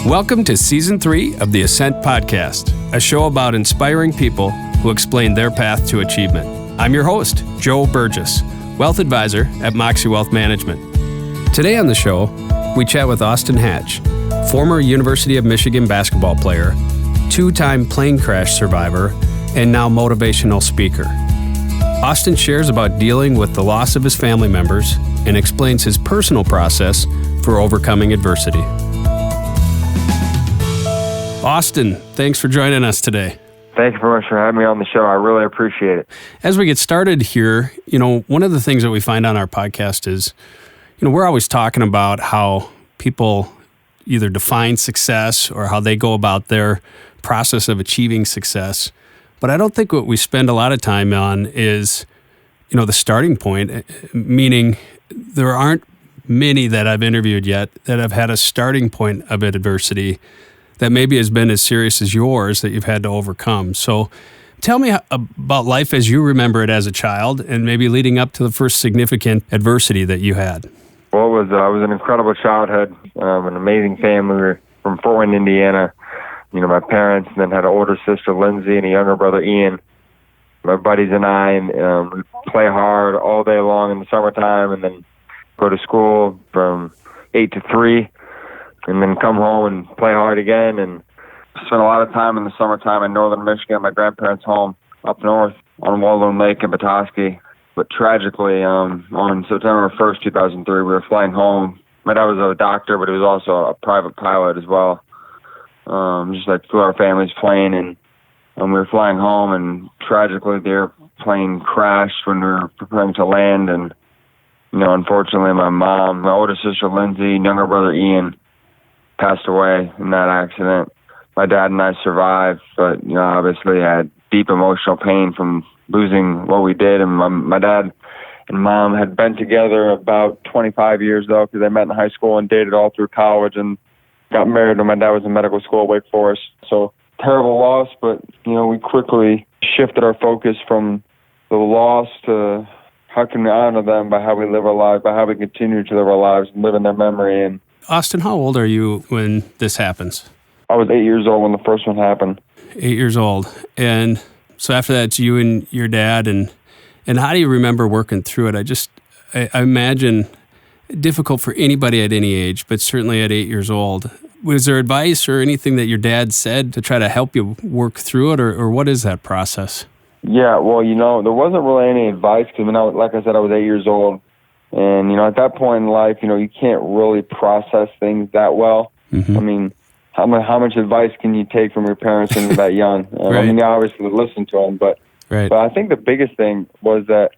Welcome to Season 3 of the Ascent Podcast, a show about inspiring people who explain their path to achievement. I'm your host, Joe Burgess, Wealth Advisor at Moxie Wealth Management. Today on the show, we chat with Austin Hatch, former University of Michigan basketball player, two-time plane crash survivor, and now motivational speaker. Austin shares about dealing with the loss of his family members and explains his personal process for overcoming adversity. Austin, thanks for joining us today. Thank you very much for having me on the show. I really appreciate it. As we get started here, one of the things that we find on our podcast is, we're always talking about how people either define success or how they go about their process of achieving success. But I don't think what we spend a lot of time on is, the starting point, meaning there aren't many that I've interviewed yet that have had a starting point of adversity that maybe has been as serious as yours that you've had to overcome. So tell me about life as you remember it as a child and maybe leading up to the first significant adversity that you had. Well, it was an incredible childhood, an amazing family. We were from Fort Wayne, Indiana. My parents, and then had an older sister, Lindsay, and a younger brother, Ian. My buddies and I, we play hard all day long in the summertime and then go to school from 8 to 3. And then come home and play hard again, and spent a lot of time in the summertime in northern Michigan at my grandparents' home up north on Walloon Lake in Petoskey. But tragically, on September 1st, 2003, we were flying home. My dad was a doctor, but he was also a private pilot as well. Just like two of our families' plane, and we were flying home, and tragically the airplane crashed when we were preparing to land. And, unfortunately, my mom, my older sister, Lindsay, and younger brother, Ian, passed away in that accident. My dad and I survived, but obviously had deep emotional pain from losing what we did. And my dad and mom had been together about 25 years though, because they met in high school and dated all through college and got married when my dad was in medical school at Wake Forest. So terrible loss, but we quickly shifted our focus from the loss to how can we honor them by how we live our lives, by how we continue to live our lives and live in their memory. And Austin, how old are you when this happens? I was 8 years old when the first one happened. 8 years old. And so after that, it's you and your dad. And how do you remember working through it? I imagine difficult for anybody at any age, but certainly at 8 years old. Was there advice or anything that your dad said to try to help you work through it? Or what is that process? Yeah, well, there wasn't really any advice because, like I said, I was 8 years old. And, at that point in life, you can't really process things that well. Mm-hmm. How much advice can you take from your parents when you're that young? Right. You obviously listen to them, but I think the biggest thing was that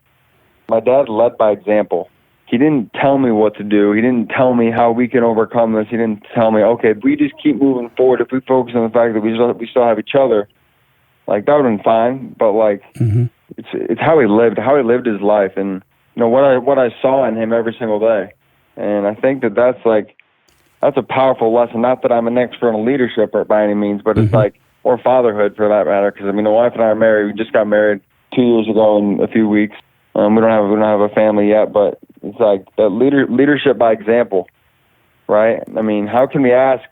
my dad led by example. He didn't tell me what to do. He didn't tell me how we can overcome this. He didn't tell me, okay, if we just keep moving forward, if we focus on the fact that we still have each other, that would have been fine. But, mm-hmm. It's how he lived his life. And, what I saw in him every single day. And I think that's a powerful lesson. Not that I'm an expert in leadership by any means, but mm-hmm. it's or fatherhood for that matter. Because the wife and I are married. We just got married 2 years ago in a few weeks. We don't have a family yet, but it's that leadership by example, right? How can we ask,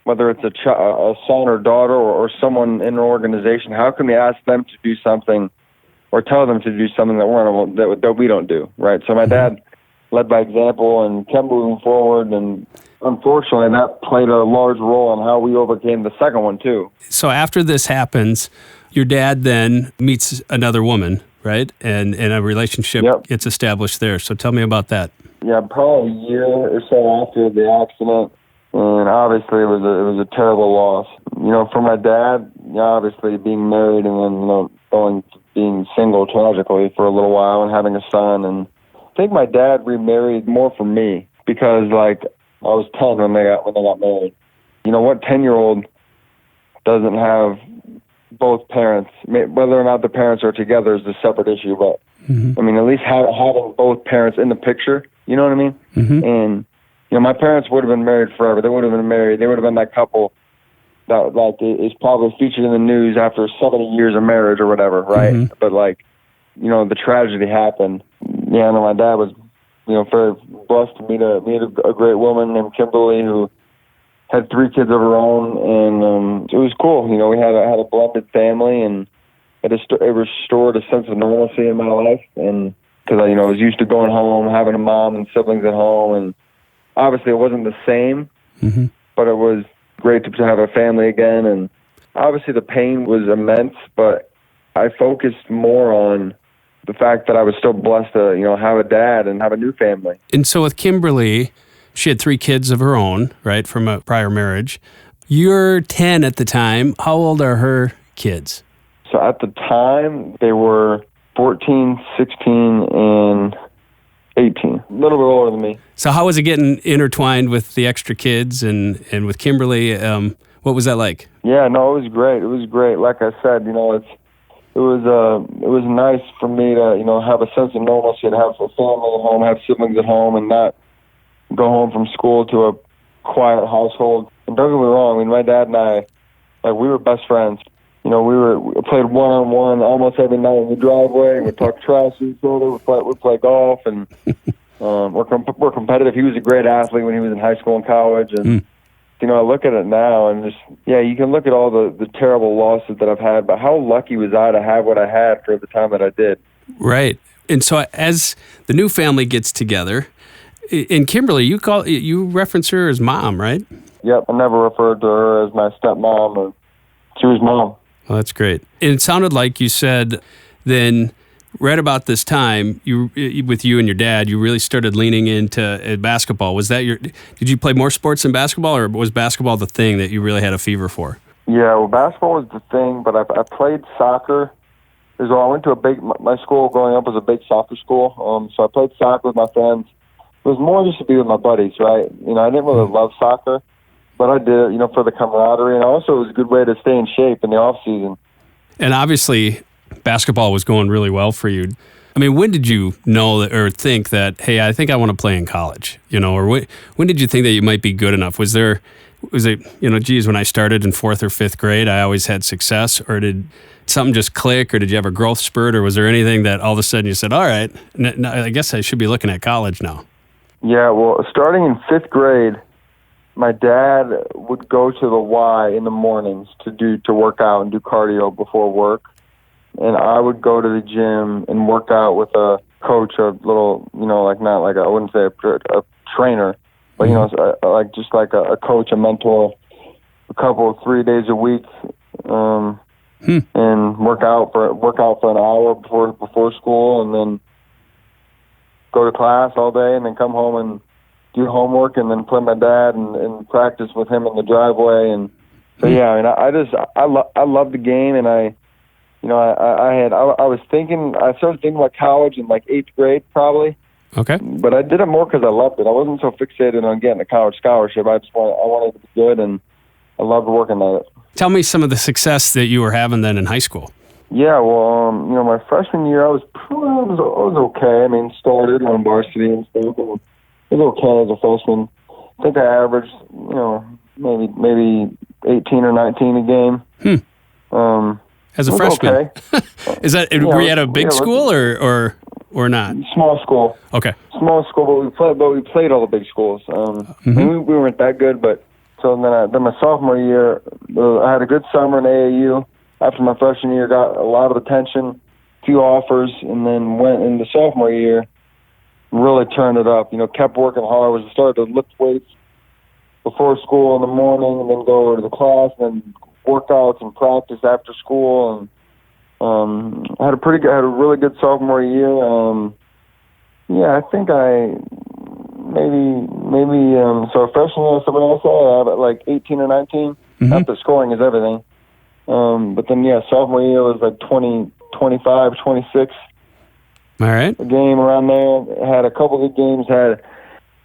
whether it's a son or daughter or someone in an organization, how can we ask them to do something or tell them to do something that we don't do, right? So my dad led by example and kept moving forward, and unfortunately that played a large role in how we overcame the second one too. So after this happens, your dad then meets another woman, right? And a relationship gets established there. So tell me about that. Yeah, probably a year or so after the accident. And obviously it was a terrible loss. For my dad, obviously being married and then, being single tragically for a little while and having a son. And I think my dad remarried more for me because I was 10 when they got married. What 10-year-old doesn't have both parents? Whether or not the parents are together is a separate issue, but mm-hmm. At least having both parents in the picture, you know what I mean? Mm-hmm. And my parents would have been married forever. They would have been married. They would have been that couple that is probably featured in the news after 70 years of marriage or whatever, right? Mm-hmm. But the tragedy happened. Yeah, my dad was, very blessed to meet a great woman named Kimberly who had 3 kids of her own, and it was cool. You know, we had a blended family, and it restored a sense of normalcy in my life. And because I was used to going home, having a mom and siblings at home, and obviously it wasn't the same, but it was great to have a family again. And obviously the pain was immense, but I focused more on the fact that I was still blessed to, have a dad and have a new family. And so with Kimberly, she had 3 kids of her own, right, from a prior marriage. You're 10 at the time. How old are her kids? So at the time, they were 14, 16, and 18. A little bit older than me. So how was it getting intertwined with the extra kids and with Kimberly? What was that like? Yeah, no, it was great. It was great. Like I said, it was nice for me to, have a sense of normalcy and have a family at home, have siblings at home, and not go home from school to a quiet household. And don't get me wrong, I mean, my dad and I, we were best friends. We played one-on-one almost every night in the driveway. We'd talk trash to each other. We'd play golf, and we're competitive. He was a great athlete when he was in high school and college, and I look at it now and you can look at all the terrible losses that I've had, but how lucky was I to have what I had for the time that I did? Right. And so as the new family gets together, and Kimberly, you reference her as mom, right? Yep. I never referred to her as my stepmom, or she was mom. Well, that's great. And it sounded like you said then right about this time, with you and your dad, you really started leaning into basketball. Was that did you play more sports than basketball, or was basketball the thing that you really had a fever for? Yeah, well, basketball was the thing, but I played soccer. I went to my school growing up was a big soccer school, so I played soccer with my friends. It was more just to be with my buddies, right? I didn't really love soccer, but I did it, for the camaraderie, and also it was a good way to stay in shape in the off season. And obviously, basketball was going really well for you. I mean, when did you know or think that, hey, I think I want to play in college? Or when did you think that you might be good enough? Was it, when I started in 4th or 5th grade, I always had success, or did something just click, or did you have a growth spurt, or was there anything that all of a sudden you said, all right, I guess I should be looking at college now? Yeah, well, starting in 5th grade, my dad would go to the Y in the mornings to work out and do cardio before work. And I would go to the gym and work out with a coach, a little, not like I wouldn't say a trainer, but, a coach, a mentor, a couple of 3 days a week, and work out for an hour before school, and then go to class all day, and then come home and do homework, and then play my dad and practice with him in the driveway. And so I love the game, and I started thinking about college in 8th grade probably. Okay. But I did it more because I loved it. I wasn't so fixated on getting a college scholarship. I wanted to be good, and I loved working at it. Tell me some of the success that you were having then in high school. Yeah, well, my freshman year I was okay. I mean, started on varsity and stuff. And it was okay as a freshman. I think I averaged, maybe 18 or 19 a game. As a freshman, okay. Is that were you at a big school or not? Small school. Okay. Small school, but we played all the big schools. We weren't that good, but so then my sophomore year, I had a good summer in AAU. After my freshman year, got a lot of attention, a few offers, and then went in the sophomore year, really turned it up. Kept working hard. Started to lift weights before school in the morning, and then go over to the class, and then workouts and practice after school, and had a really good sophomore year. I think so freshman year, somebody else I had 18 or 19. Not that scoring is everything. But then sophomore year was 20, 25, 26. All right. A game around there. Had a couple good games.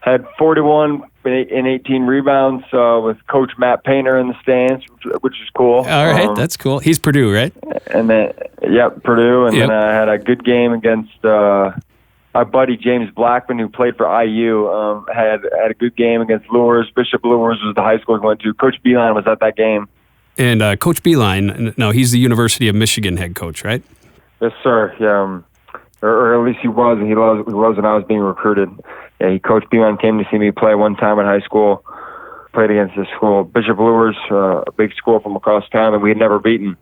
Had 41 and 18 rebounds with Coach Matt Painter in the stands, which is cool. All right, that's cool. He's Purdue, right? And then, Purdue. And then I had a good game against our buddy James Blackman, who played for IU. Had a good game against Lures. Bishop Lures was the high school he went to. Coach Beeline was at that game. And Coach Beeline, no, he's the University of Michigan head coach, right? Yes, sir. Yeah, or at least he was. He was when I was being recruited. Yeah, Coach Beeline came to see me play one time in high school. played against this school, Bishop Lures, a big school from across town that we had never beaten.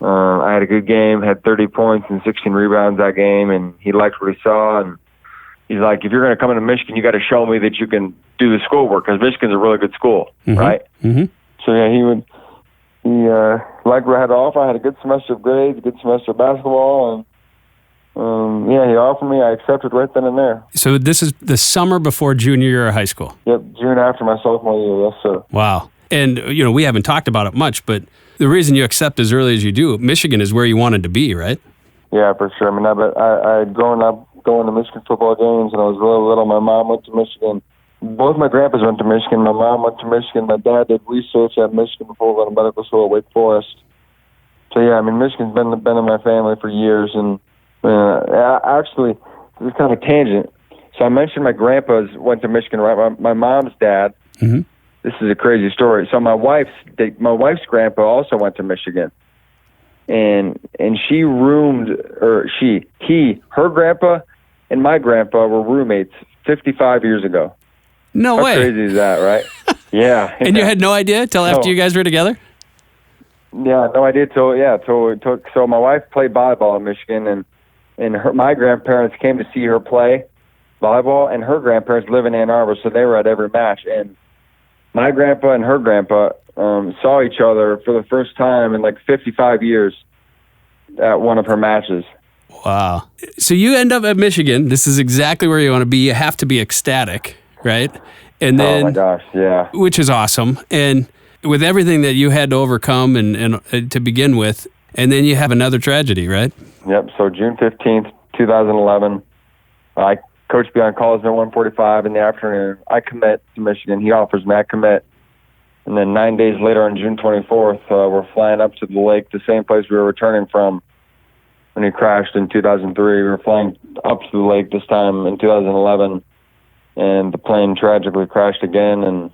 I had a good game, had 30 points and 16 rebounds that game, and he liked what he saw. And he's like, if you're going to come into Michigan, you got to show me that you can do the schoolwork, because Michigan's a really good school, right? Mm-hmm. So yeah, he liked what I had to offer. I had a good semester of grades, a good semester of basketball, and he offered me. I accepted right then and there. So this is the summer before junior year of high school? Yep, June after my sophomore year, yes, sir. Wow. And, we haven't talked about it much, but the reason you accept as early as you do, Michigan is where you wanted to be, right? Yeah, for sure. I mean, I had grown up going to Michigan football games, and I was really little. My mom went to Michigan. Both my grandpas went to Michigan. My mom went to Michigan. My dad did research at Michigan before going to medical school at Wake Forest. So, yeah, I mean, Michigan's been in my family for years, and actually, this is kind of a tangent. So I mentioned my grandpas went to Michigan, right? My mom's dad. Mm-hmm. This is a crazy story. So my wife's grandpa also went to Michigan, and she her grandpa and my grandpa were roommates 55 years ago. No way. How crazy is that, right? Yeah. And you had no idea till after you guys were together? Yeah, no idea till it took. So my wife played volleyball in Michigan, and my grandparents came to see her play volleyball, and her grandparents live in Ann Arbor, so they were at every match. And my grandpa and her grandpa saw each other for the first time in like 55 years at one of her matches. Wow. So you end up at Michigan. This is exactly where you want to be. You have to be ecstatic, right? And then, oh my gosh, yeah. Which is awesome. And with everything that you had to overcome and to begin with, and then you have another tragedy, right? Yep. So June 15th, 2011, Coach Beyond calls me at 1:45 in the afternoon. I commit to Michigan. He offers me. I commit. And then 9 days later, on June 24th, we're flying up to the lake, the same place we were returning from when he crashed in 2003. We were flying up to the lake this time in 2011, and the plane tragically crashed again. And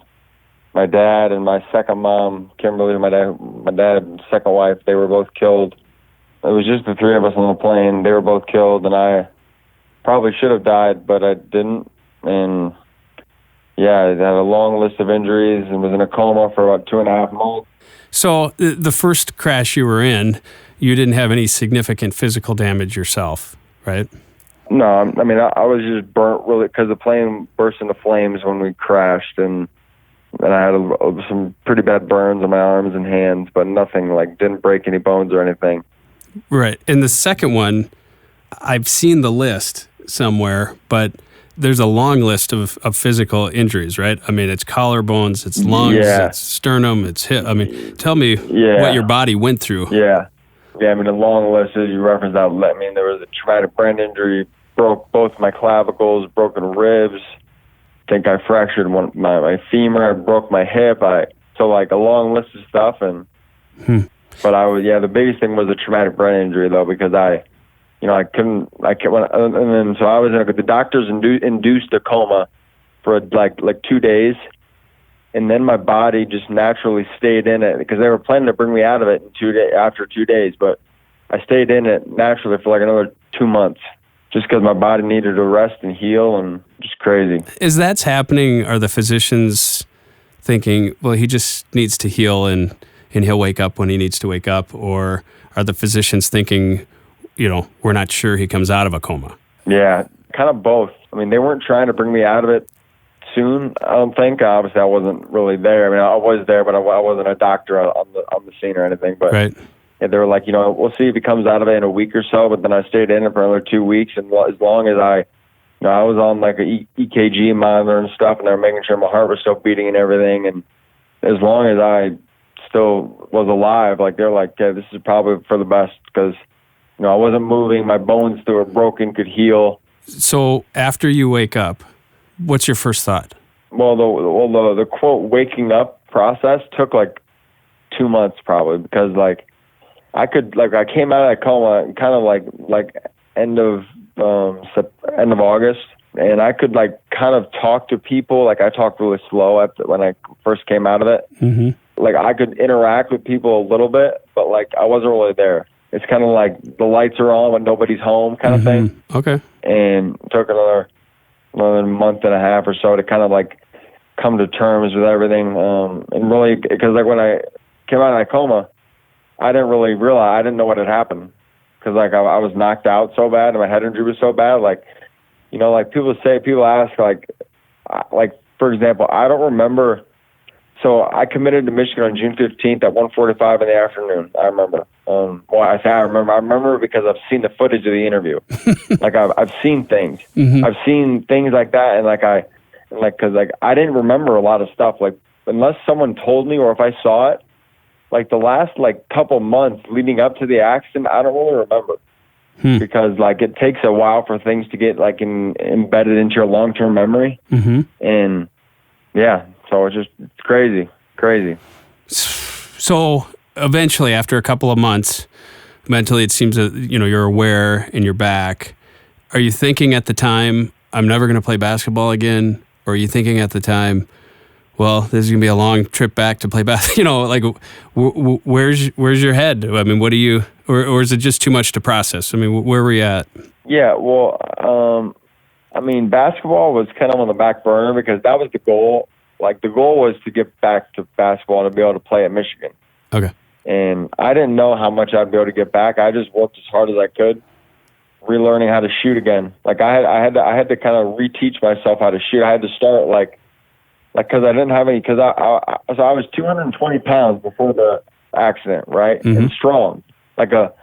my dad and my second mom, Kimberly, my dad's second wife, they were both killed. It was just the three of us on the plane. They were both killed, and I probably should have died, but I didn't. And yeah, I had a long list of injuries and was in a coma for about 2.5 months. So the first crash you were in, you didn't have any significant physical damage yourself, right? No, I mean, I was just burnt really because the plane burst into flames when we crashed, and I had some pretty bad burns on my arms and hands, but nothing, didn't break any bones or anything. Right. And the second one, I've seen the list somewhere, but there's a long list of physical injuries, right? I mean, it's collarbones, it's lungs, it's sternum, it's hip. I mean, tell me what your body went through. Yeah. Yeah, I mean, the long list is, you referenced that. I mean, there was a traumatic brain injury, broke both my clavicles, broken ribs. I think I fractured my femur, I broke my hip. So a long list of stuff. And but the biggest thing was a traumatic brain injury, though, because I couldn't, and then so I was the doctors induced a coma for like 2 days, and then my body just naturally stayed in it because they were planning to bring me out of it after 2 days, but I stayed in it naturally for another 2 months just because my body needed to rest and heal, and just crazy. As that's happening, are the physicians thinking, well, he just needs to heal and he'll wake up when he needs to wake up, or are the physicians thinking, we're not sure he comes out of a coma? Yeah, kind of both. I mean, they weren't trying to bring me out of it soon, I don't think. Obviously, I wasn't really there. I mean, I was there, but I wasn't a doctor on the scene or anything. But right. And they were like, we'll see if he comes out of it in a week or so. But then I stayed in it for another 2 weeks, and as long as I was on an EKG monitor and stuff, and they were making sure my heart was still beating and everything. And as long as I still was alive, they're like, yeah, this is probably for the best because I wasn't moving. My bones that were broken could heal. So after you wake up, what's your first thought? Well, the quote waking up process took 2 months probably because I came out of that coma kind of end of August, and I could kind of talk to people. I talked really slow when I first came out of it. Mm-hmm. I could interact with people a little bit, but I wasn't really there. It's kind of the lights are on when nobody's home kind of thing. Okay. And it took another month and a half or so to kind of come to terms with everything. And really, because like when I came out of that coma, I didn't really realize, I didn't know what had happened. Because like I was knocked out so bad and my head injury was so bad. Like, you know, like people ask, like for example, I don't remember. So I committed to Michigan on June 15th at 1:45 in the afternoon. I remember. Well, I say I remember. I remember because I've seen the footage of the interview. Like I've seen things. Mm-hmm. I've seen things like that, and because I didn't remember a lot of stuff. Like unless someone told me or if I saw it, like the last like couple months leading up to the accident, I don't really remember. Because like it takes a while for things to get like embedded into your long-term memory. Mm-hmm. And yeah, so it's crazy. So eventually, after a couple of months, mentally it seems that, you know, you're aware and you're back. Are you thinking at the time, I'm never going to play basketball again? Or are you thinking at the time, well, this is going to be a long trip back to play basketball? You know, like where's your head? I mean, what do you, or is it just too much to process? I mean, where were you at? Yeah, well, I mean, basketball was kind of on the back burner because that was the goal. Like the goal was to get back to basketball and to be able to play at Michigan. Okay. And I didn't know how much I'd be able to get back. I just worked as hard as I could, relearning how to shoot again. Like I had to kind of reteach myself how to shoot. I had to start like because I didn't have any. Because I was 220 pounds before the accident, right? Mm-hmm. And strong, like a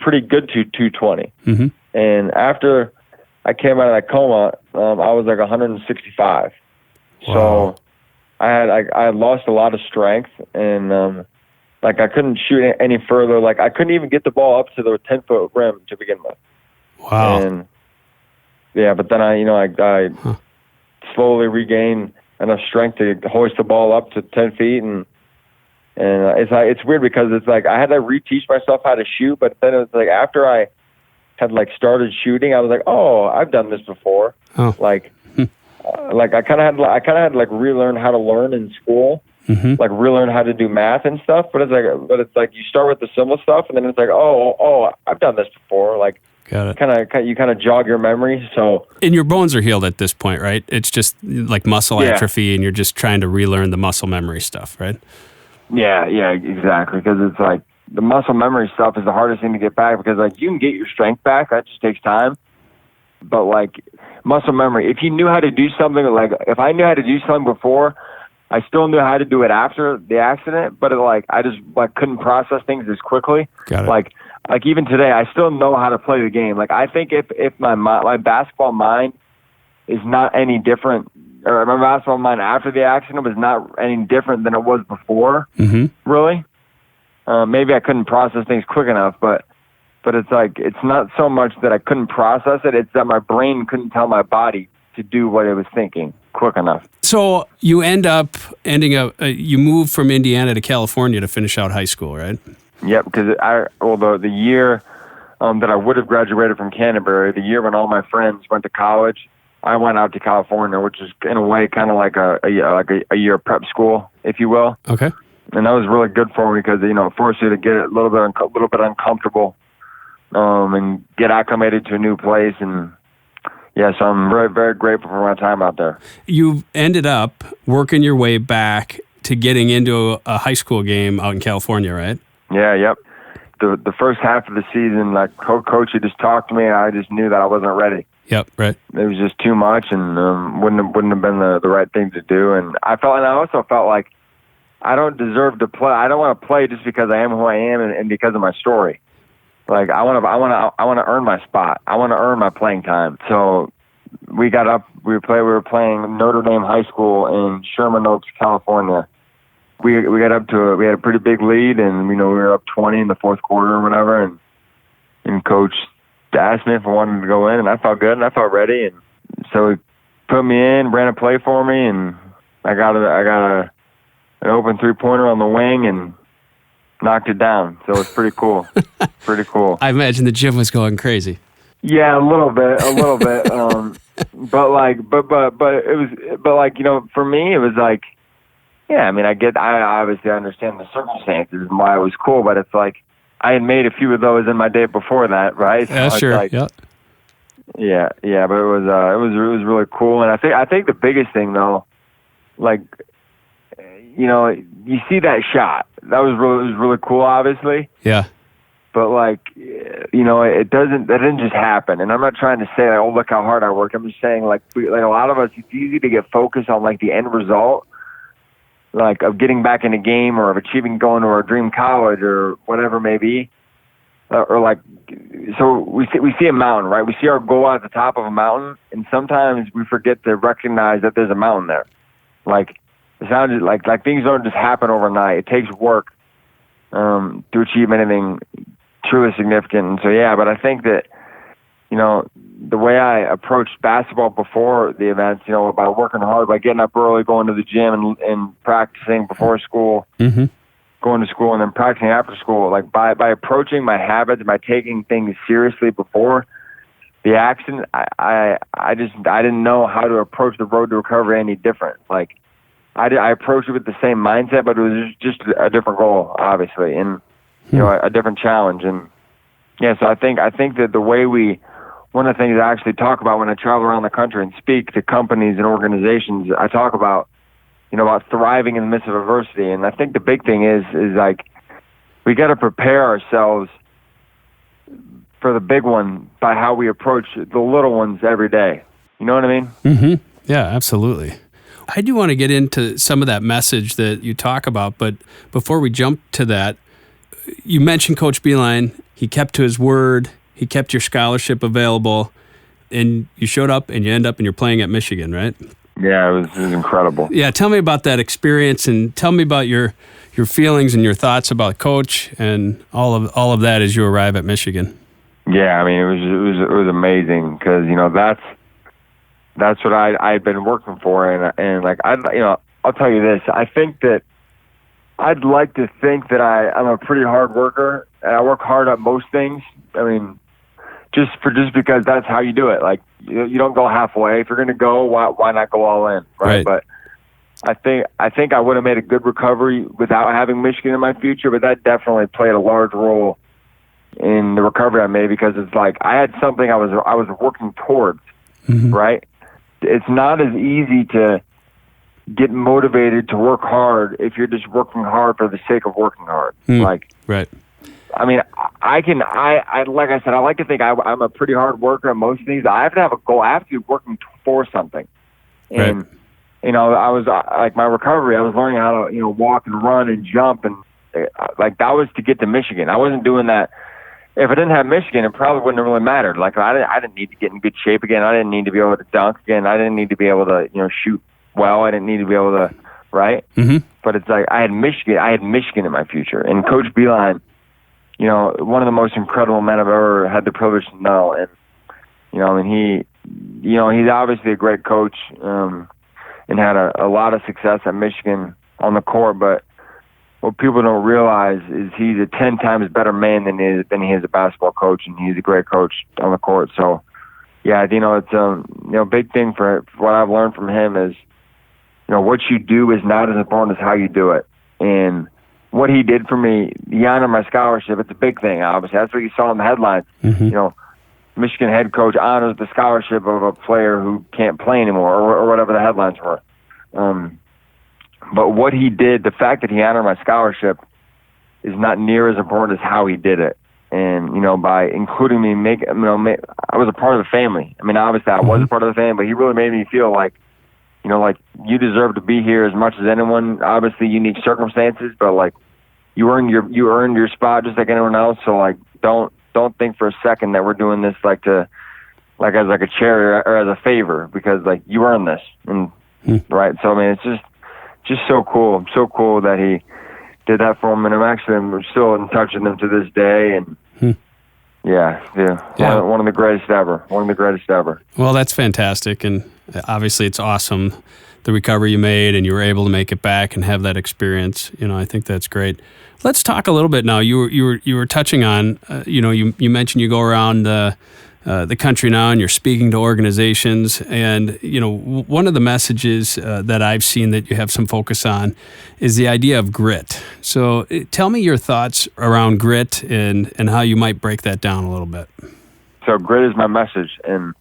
pretty good 220. Mm-hmm. And after I came out of that coma, I was like 165. Wow. So I had lost a lot of strength, and like I couldn't shoot any further. Like I couldn't even get the ball up to the 10-foot rim to begin with. Wow. And yeah, but then I slowly regained enough strength to hoist the ball up to 10 feet, and it's weird because it's like I had to reteach myself how to shoot, but then it was like after I had like started shooting, I was like, oh, I've done this before. Oh. Like I kind of had to like relearn how to learn in school, mm-hmm. like relearn how to do math and stuff. But it's like you start with the simple stuff, and then it's like, oh, I've done this before. Like, got it. You kind of jog your memory. So, and your bones are healed at this point, right? It's just like muscle atrophy, and you're just trying to relearn the muscle memory stuff, right? Yeah, exactly. Because it's like the muscle memory stuff is the hardest thing to get back because like you can get your strength back. That just takes time. But like muscle memory, if you knew how to do something, like if I knew how to do something before, I still knew how to do it after the accident. But I just like couldn't process things as quickly. Got it. Like even today, I still know how to play the game. Like I think if my basketball mind is not any different, or my basketball mind after the accident was not any different than it was before. Mm-hmm. Really, maybe I couldn't process things quick enough, but it's like, it's not so much that I couldn't process it, it's that my brain couldn't tell my body to do what it was thinking quick enough. So you you moved from Indiana to California to finish out high school, right? Yep, because the year that I would have graduated from Canterbury, the year when all my friends went to college, I went out to California, which is in a way kind of like a year prep school, if you will. Okay. And that was really good for me because, it forced you to get a little bit uncomfortable. And get acclimated to a new place, and yeah, so I'm very, very grateful for my time out there. You ended up working your way back to getting into a high school game out in California, right? Yeah, yep. The first half of the season, like coach had just talked to me, and I just knew that I wasn't ready. Yep, right. It was just too much, and wouldn't have been the right thing to do. And I also felt like I don't deserve to play. I don't want to play just because I am who I am and because of my story. Like I want to earn my spot. I want to earn my playing time. So we got up. We were playing Notre Dame High School in Sherman Oaks, California. We got up to we had a pretty big lead, and we were up 20 in the fourth quarter or whatever. And coach asked me if I wanted to go in, and I felt good and I felt ready. And so he put me in, ran a play for me, and I got an open 3-pointer on the wing and knocked it down. So it was pretty cool. Pretty cool. I imagine the gym was going crazy. Yeah, a little bit. But it was, for me, it was like, yeah, I mean, I obviously understand the circumstances and why it was cool, but it's like, I had made a few of those in my day before that, right? So sure. Like, yeah, but it was really cool. And I think the biggest thing though like, you see that shot. That was really cool, obviously. Yeah. But that didn't just happen. And I'm not trying to say, like, oh, look how hard I worked. I'm just saying, like a lot of us, it's easy to get focused on like the end result, like of getting back in a game or of achieving going to our dream college or whatever it may be. So we see a mountain, right? We see our goal at the top of a mountain, and sometimes we forget to recognize that there's a mountain there. Like, it sounds like things don't just happen overnight. It takes work to achieve anything truly significant. And so, yeah, but I think that, the way I approached basketball before the events, by working hard, by getting up early, going to the gym and practicing before school, mm-hmm. going to school, and then practicing after school, like by approaching my habits, by taking things seriously before the accident, I didn't know how to approach the road to recovery any different. Like, I approached it with the same mindset, but it was just a different goal, obviously, and a different challenge. And yeah, so I think that the way one of the things I actually talk about when I travel around the country and speak to companies and organizations, I talk about about thriving in the midst of adversity. And I think the big thing is like, we got to prepare ourselves for the big one by how we approach the little ones every day. You know what I mean? Mm-hmm. Yeah, absolutely. I do want to get into some of that message that you talk about, but before we jump to that, you mentioned Coach Beeline. He kept to his word. He kept your scholarship available, and you showed up and you end up and you're playing at Michigan, right? Yeah, it was incredible. Yeah, tell me about that experience, and tell me about your feelings and your thoughts about Coach and all of that as you arrive at Michigan. Yeah, I mean, it was amazing because that's what I'd been working for, and like I'll tell you this. I think that I'd like to think that I'm a pretty hard worker, and I work hard at most things. I mean, just because that's how you do it. Like, you don't go halfway. If you're going to go, why not go all in, right? But I think I would have made a good recovery without having Michigan in my future, but that definitely played a large role in the recovery I made, because it's like I had something I was working towards, mm-hmm. right? It's not as easy to get motivated to work hard if you're just working hard for the sake of working hard. Right. I mean, I like I said, I like to think I'm a pretty hard worker at most things. I have to have a goal. I have to be working for something. And, I was like, my recovery, I was learning how to, walk and run and jump. And like, that was to get to Michigan. I wasn't doing that. If I didn't have Michigan, it probably wouldn't have really mattered. Like, I didn't need to get in good shape again. I didn't need to be able to dunk again. I didn't need to be able to, shoot well. I didn't need to be able to, right? Mm-hmm. But it's like, I had Michigan in my future. And Coach Beeline, one of the most incredible men I've ever had the privilege to know. And, he's obviously a great coach, and had a lot of success at Michigan on the court. But what people don't realize is he's a 10 times better man than he is a basketball coach, and he's a great coach on the court. So, yeah, it's a big thing for what I've learned from him is, what you do is not as important as how you do it. And what he did for me, he honored my scholarship. It's a big thing, obviously. That's what you saw in the headlines. Mm-hmm. Michigan head coach honors the scholarship of a player who can't play anymore, or whatever the headlines were. But what he did, the fact that he honored my scholarship, is not near as important as how he did it. And, by including me, I was a part of the family. I mean, obviously I was a part of the family, but he really made me feel like, like, you deserve to be here as much as anyone. Obviously, unique circumstances, but like, you earned your spot just like anyone else. So like, don't think for a second that we're doing this as a charity or as a favor, because like, you earned this, and right. So I mean, it's just so cool. So cool that he did that for him, and I'm still in touch with him to this day, and. Yeah. One of the greatest ever. Well, that's fantastic, and obviously it's awesome, the recovery you made, and you were able to make it back and have that experience. I think that's great. Let's talk a little bit now. You were touching on, you mentioned you go around the country now and you're speaking to organizations, and one of the messages that I've seen that you have some focus on is the idea of grit. So tell me your thoughts around grit and how you might break that down a little bit. So grit is my message, and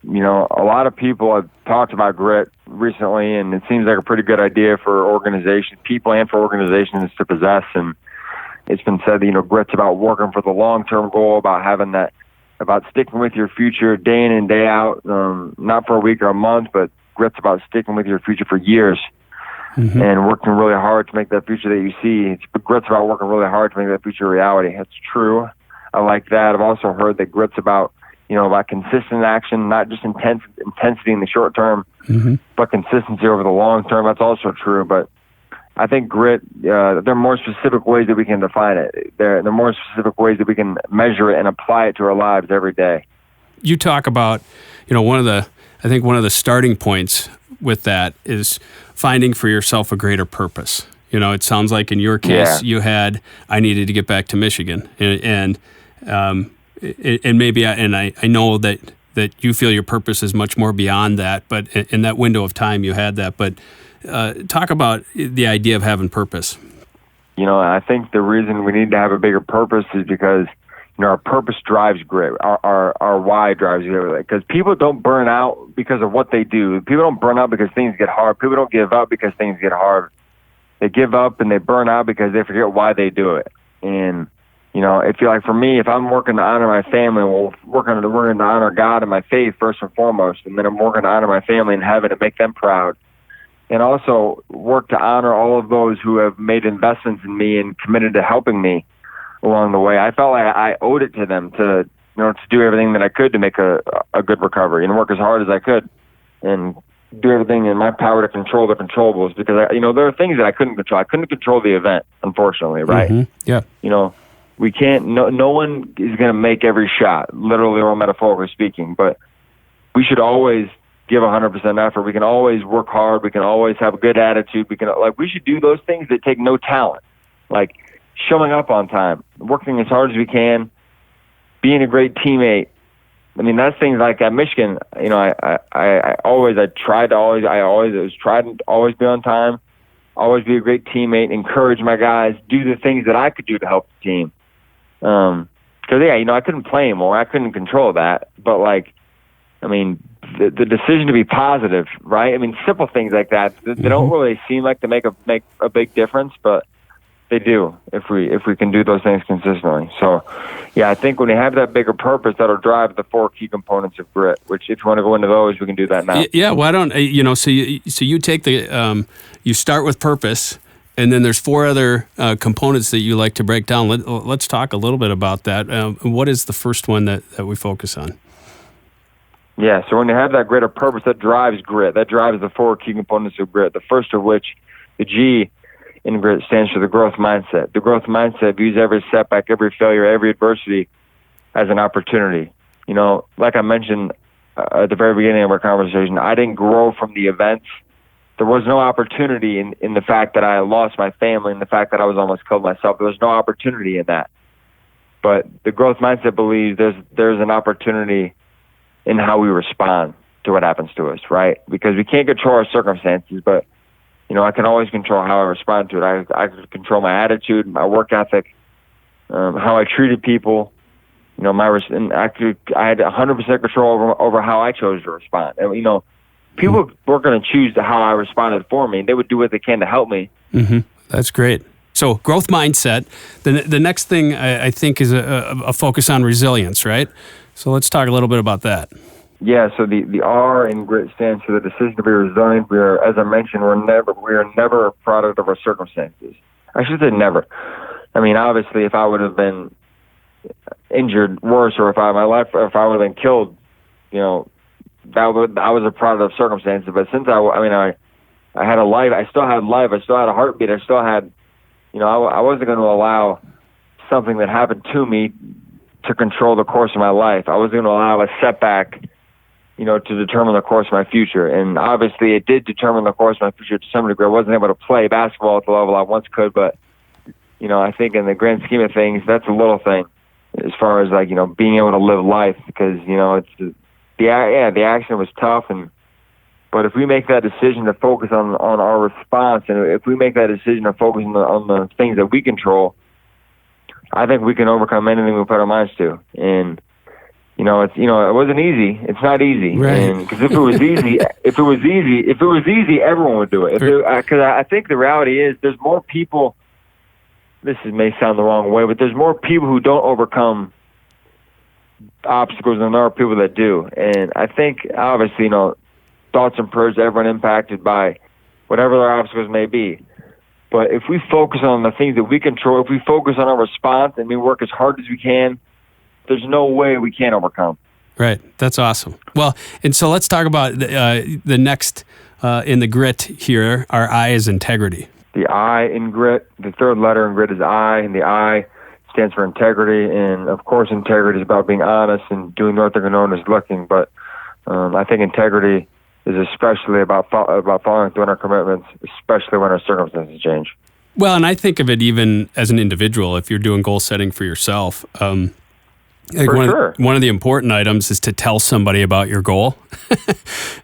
A lot of people have talked about grit recently, and it seems like a pretty good idea for organizations, people and for organizations to possess. And it's been said that, grit's about working for the long-term goal, about having that, about sticking with your future day in and day out, not for a week or a month, but grit's about sticking with your future for years and working really hard to make that future that you see. Grit's about working really hard to make that future a reality. That's true. I like that. I've also heard that grit's about, about consistent action, not just intensity in the short term, but consistency over the long term. That's also true. But I think grit, there are more specific ways that we can define it. There are more specific ways that we can measure it and apply it to our lives every day. You talk about, one of the starting points with that is finding for yourself a greater purpose. It sounds like in your case, you had, I needed to get back to Michigan, and maybe I know that you feel your purpose is much more beyond that, but in that window of time you had that. But talk about the idea of having purpose. I think the reason we need to have a bigger purpose is because our purpose drives grit. Our why drives grit. Because people don't burn out because of what they do. People don't burn out because things get hard. People don't give up because things get hard. They give up and they burn out because they forget why they do it. And if you for me, if I'm working to honor my family, well, working to honor God and my faith first and foremost, and then I'm working to honor my family in heaven and make them proud, and also work to honor all of those who have made investments in me and committed to helping me along the way. I felt like I owed it to them to do everything that I could to make a good recovery and work as hard as I could and do everything in my power to control the controllables, because there are things that I couldn't control. I couldn't control the event, unfortunately, right? Yeah. We can't. No one is going to make every shot, literally or metaphorically speaking. But we should always give 100% effort. We can always work hard. We can always have a good attitude. We should do those things that take no talent, like showing up on time, working as hard as we can, being a great teammate. I mean, that's things like at Michigan. I tried to always be on time, always be a great teammate, encourage my guys, do the things that I could do to help the team. Because I couldn't play anymore. I couldn't control that. But the decision to be positive, right? Simple things like that. They don't really seem like to make a big difference, but they do if we can do those things consistently. So, I think when you have that bigger purpose, that'll drive the 4 key components of grit. Which, if you want to go into those, we can do that now. Yeah, why don't So you take the you start with purpose, and then there's 4 other components that you like to break down. Let's talk a little bit about that. What is the first one that we focus on? Yeah, so when you have that greater purpose, that drives grit. That drives the 4 key components of grit. The first of which, the G in grit, stands for the growth mindset. The growth mindset views every setback, every failure, every adversity as an opportunity. Like I mentioned at the very beginning of our conversation, I didn't grow from the events. There was no opportunity in the fact that I lost my family and the fact that I was almost killed myself. There was no opportunity in that. But the growth mindset believes there's an opportunity in how we respond to what happens to us, right? Because we can't control our circumstances, but I can always control how I respond to it. I can control my attitude, my work ethic, how I treated people. I had 100% control over how I chose to respond. And, people weren't going to choose how I responded for me. They would do what they can to help me. That's great. So growth mindset. The next thing I think is a focus on resilience, right? So let's talk a little bit about that. Yeah, so the R in grit stands for the decision to be resilient. We are, as I mentioned, we are never a product of our circumstances. I should say never. Obviously, if I would have been injured worse, or if I would have been killed, I was a product of circumstances. But since I had a life, I still had life, I still had a heartbeat, I still had, I wasn't going to allow something that happened to me to control the course of my life. I wasn't going to allow a setback to determine the course of my future. And obviously it did determine the course of my future to some degree. I wasn't able to play basketball at the level I once could, but, I think in the grand scheme of things, that's a little thing as far as being able to live life, because, the accident was tough. But if we make that decision to focus on our response, and if we make that decision to focus on the things that we control, I think we can overcome anything we put our minds to. And, it wasn't easy. It's not easy. Right. Because if it was easy, everyone would do it. Because I think the reality is there's more people. May sound the wrong way, but there's more people who don't overcome obstacles than there are people that do. And I think, obviously, thoughts and prayers to everyone impacted by whatever their obstacles may be. But if we focus on the things that we control, if we focus on our response and we work as hard as we can, there's no way we can't overcome. Right. That's awesome. Well, and so let's talk about the next in the grit here. Our I is integrity. The I in grit, the third letter in grit is I, and the I stands for integrity. And, of course, integrity is about being honest and doing what they're known as looking. But I think integrity is especially about following through on our commitments, especially when our circumstances change. Well, and I think of it even as an individual, if you're doing goal setting for yourself. One of the important items is to tell somebody about your goal.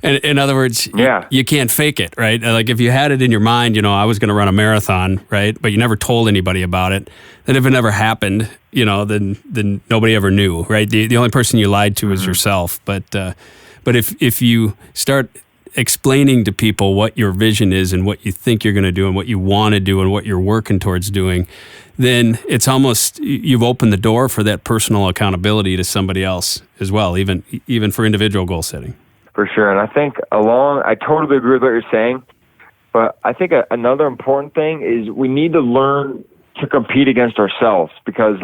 In other words, you can't fake it, right? Like if you had it in your mind, I was going to run a marathon, right? But you never told anybody about it. Then if it never happened, then nobody ever knew, right? The only person you lied to is yourself. But if you start explaining to people what your vision is and what you think you're going to do and what you want to do and what you're working towards doing, then it's almost, you've opened the door for that personal accountability to somebody else as well, even for individual goal setting. For sure. And I think I totally agree with what you're saying, but I think another important thing is we need to learn to compete against ourselves, because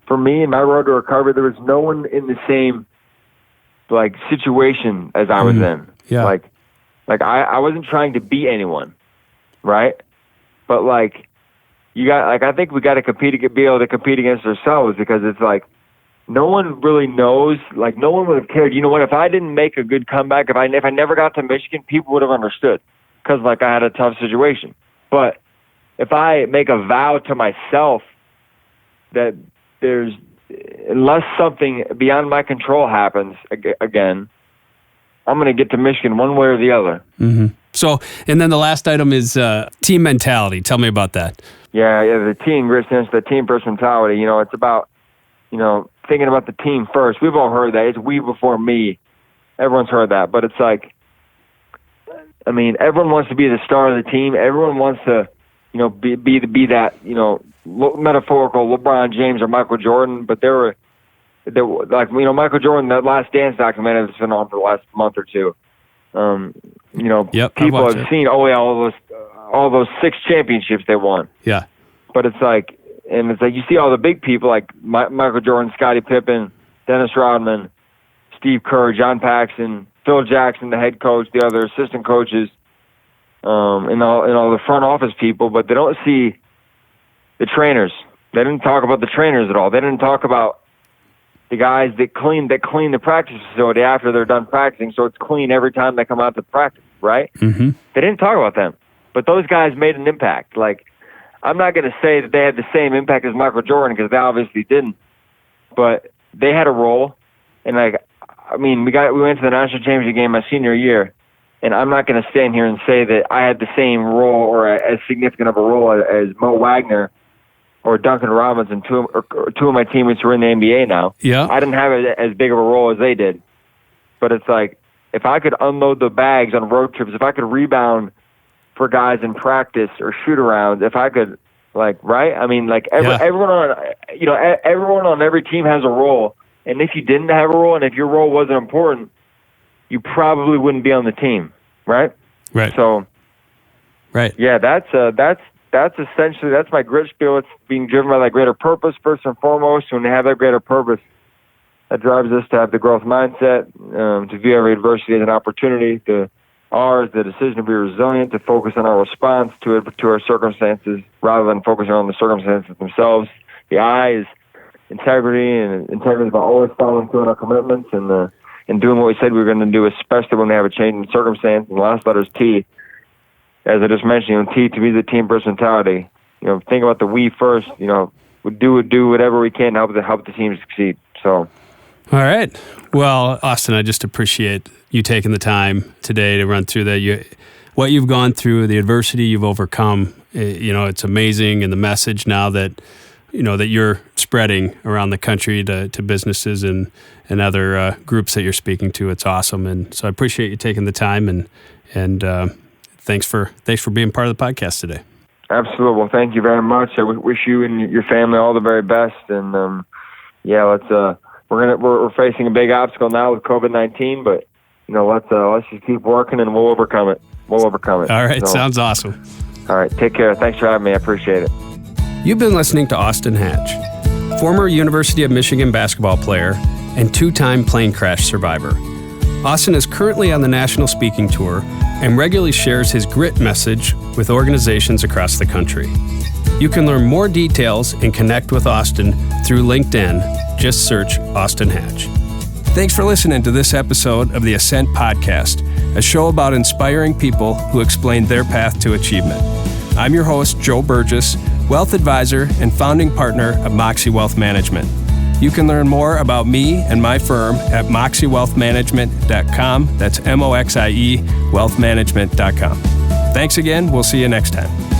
for me in my road to recovery, there was no one in the same situation as I was in. Yeah. I wasn't trying to beat anyone, right? But I think we got to be able to compete against ourselves, because it's no one really knows. No one would have cared. You know what? If I didn't make a good comeback, if I never got to Michigan, people would have understood, because I had a tough situation. But if I make a vow to myself that unless something beyond my control happens again, I'm going to get to Michigan one way or the other. Mm-hmm. So, and then the last item is team mentality. Tell me about that. Yeah, the team grit, the team first mentality. It's about, thinking about the team first. We've all heard that. It's we before me. Everyone's heard that. But it's everyone wants to be the star of the team. Everyone wants to, be that, metaphorical LeBron James or Michael Jordan. But Michael Jordan, that Last Dance documentary that's been on for the last month or two. People have seen all those 6 championships they won. Yeah. But it's you see all the big people like Michael Jordan, Scottie Pippen, Dennis Rodman, Steve Kerr, John Paxson, Phil Jackson, the head coach, the other assistant coaches, and all the front office people, but they don't see the trainers. They didn't talk about the trainers at all. They didn't talk about the guys that clean the practice facility after they're done practicing, so it's clean every time they come out to practice, right? Mm-hmm. They didn't talk about them. But those guys made an impact. I'm not going to say that they had the same impact as Michael Jordan, because they obviously didn't. But they had a role. And, we went to the national championship game my senior year, and I'm not going to stand here and say that I had the same role or as significant of a role as Mo Wagner or Duncan Robinson, two of my teammates who are in the NBA now. Yeah. I didn't have as big of a role as they did. But it's if I could unload the bags on road trips, if I could rebound for guys in practice or shoot around, if I could, right? Everyone on every team has a role. And if you didn't have a role, and if your role wasn't important, you probably wouldn't be on the team, right? Right. So, right. Yeah, that's essentially, that's my grit spiel. It's being driven by that greater purpose first and foremost. When they have that greater purpose, that drives us to have the growth mindset, to view every adversity as an opportunity, the decision to be resilient, to focus on our response to our circumstances rather than focusing on the circumstances themselves. The I is integrity, and integrity is about always following through on our commitments and doing what we said we were going to do, especially when we have a change in circumstance. And the last letter is T. As I just mentioned, T to me is the team personality. Think about the we first. We do whatever we can to help the team succeed. So. All right. Well, Austin, I just appreciate you taking the time today to run through that. What you've gone through, the adversity you've overcome, it's amazing. And the message now that that you're spreading around the country to businesses and other groups that you're speaking to. It's awesome. And so I appreciate you taking the time and thanks for being part of the podcast today. Absolutely. Well, thank you very much. I wish you and your family all the very best. And we're facing a big obstacle now with COVID-19, but let's just keep working and we'll overcome it. All right. Sounds awesome. All right. Take care. Thanks for having me. I appreciate it. You've been listening to Austin Hatch, former University of Michigan basketball player and two-time plane crash survivor. Austin is currently on the national speaking tour and regularly shares his grit message with organizations across the country. You can learn more details and connect with Austin through LinkedIn. Just search Austin Hatch. Thanks for listening to this episode of the Ascent Podcast, a show about inspiring people who explain their path to achievement. I'm your host, Joe Burgess, wealth advisor and founding partner of Moxie Wealth Management. You can learn more about me and my firm at moxiewealthmanagement.com. That's MOXIE wealthmanagement.com. Thanks again. We'll see you next time.